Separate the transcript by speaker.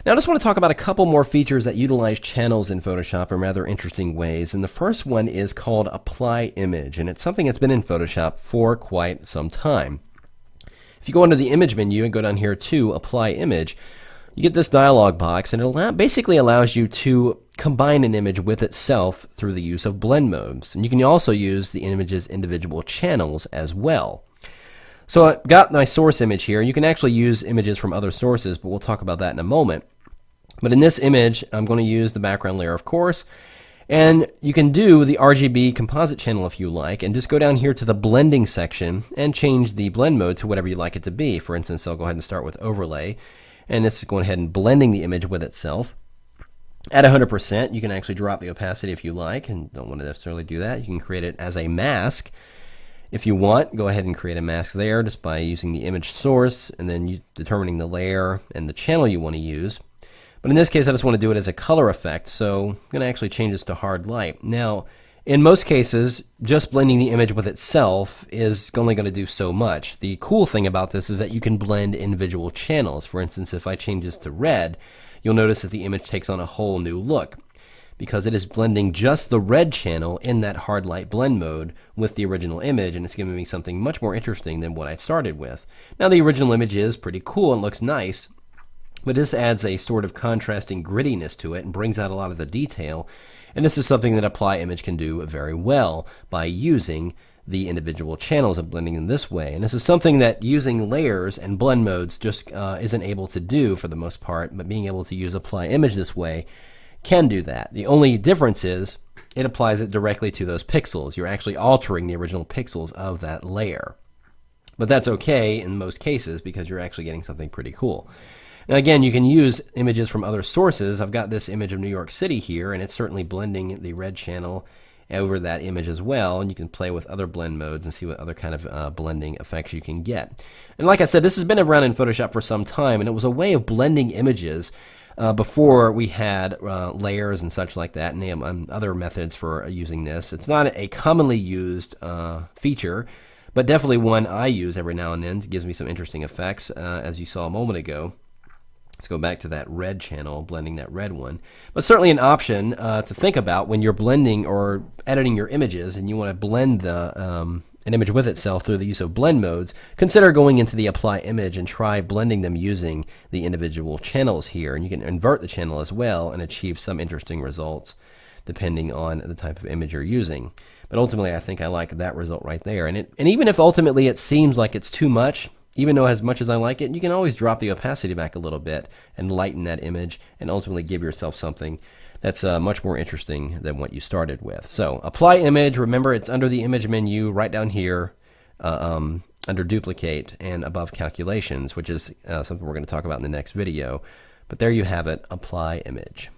Speaker 1: Now I just want to talk about a couple more features that utilize channels in Photoshop in rather interesting ways. And the first one is called Apply Image, and it's something that's been in Photoshop for quite some time. If you go under the Image menu and go down here to Apply Image, you get this dialog box, and it basically allows you to combine an image with itself through the use of blend modes. And you can also use the image's individual channels as well. So I've got my source image here. You can actually use images from other sources, but we'll talk about that in a moment. But in this image, I'm going to use the background layer, of course. And you can do the RGB composite channel if you like, and just go down here to the blending section and change the blend mode to whatever you like it to be. For instance, I'll go ahead and start with overlay. And this is going ahead and blending the image with itself. At 100%, you can actually drop the opacity if you like, and don't want to necessarily do that. You can create it as a mask. If you want, go ahead and create a mask there just by using the image source and then determining the layer and the channel you want to use. But in this case, I just want to do it as a color effect, so I'm going to actually change this to hard light. Now, in most cases, just blending the image with itself is only going to do so much. The cool thing about this is that you can blend individual channels. For instance, if I change this to red, you'll notice that the image takes on a whole new look because it is blending just the red channel in that hard light blend mode with the original image, and it's giving me something much more interesting than what I started with. Now, the original image is pretty cool and looks nice, but this adds a sort of contrasting grittiness to it and brings out a lot of the detail. And this is something that Apply Image can do very well by using the individual channels and blending in this way. And this is something that using layers and blend modes just isn't able to do for the most part, but being able to use Apply Image this way can do that. The only difference is it applies it directly to those pixels. You're actually altering the original pixels of that layer. But that's okay in most cases because you're actually getting something pretty cool. Now again, you can use images from other sources. I've got this image of New York City here, and it's certainly blending the red channel over that image as well, and you can play with other blend modes and see what other kind of blending effects you can get. And like I said, this has been around in Photoshop for some time, and it was a way of blending images before we had layers and such like that, and other methods for using this. It's not a commonly used feature, but definitely one I use every now and then. It gives me some interesting effects, as you saw a moment ago. Let's go back to that red channel, blending that red one. But certainly an option to think about when you're blending or editing your images and you want to blend an image with itself through the use of blend modes. Consider going into the Apply Image and try blending them using the individual channels here. And you can invert the channel as well and achieve some interesting results depending on the type of image you're using. But ultimately, I think I like that result right there. And even if ultimately it seems like it's too much, even though as much as I like it, you can always drop the opacity back a little bit and lighten that image and ultimately give yourself something that's much more interesting than what you started with. So Apply Image, remember it's under the Image menu right down here under Duplicate and above Calculations, which is something we're going to talk about in the next video. But there you have it, Apply Image.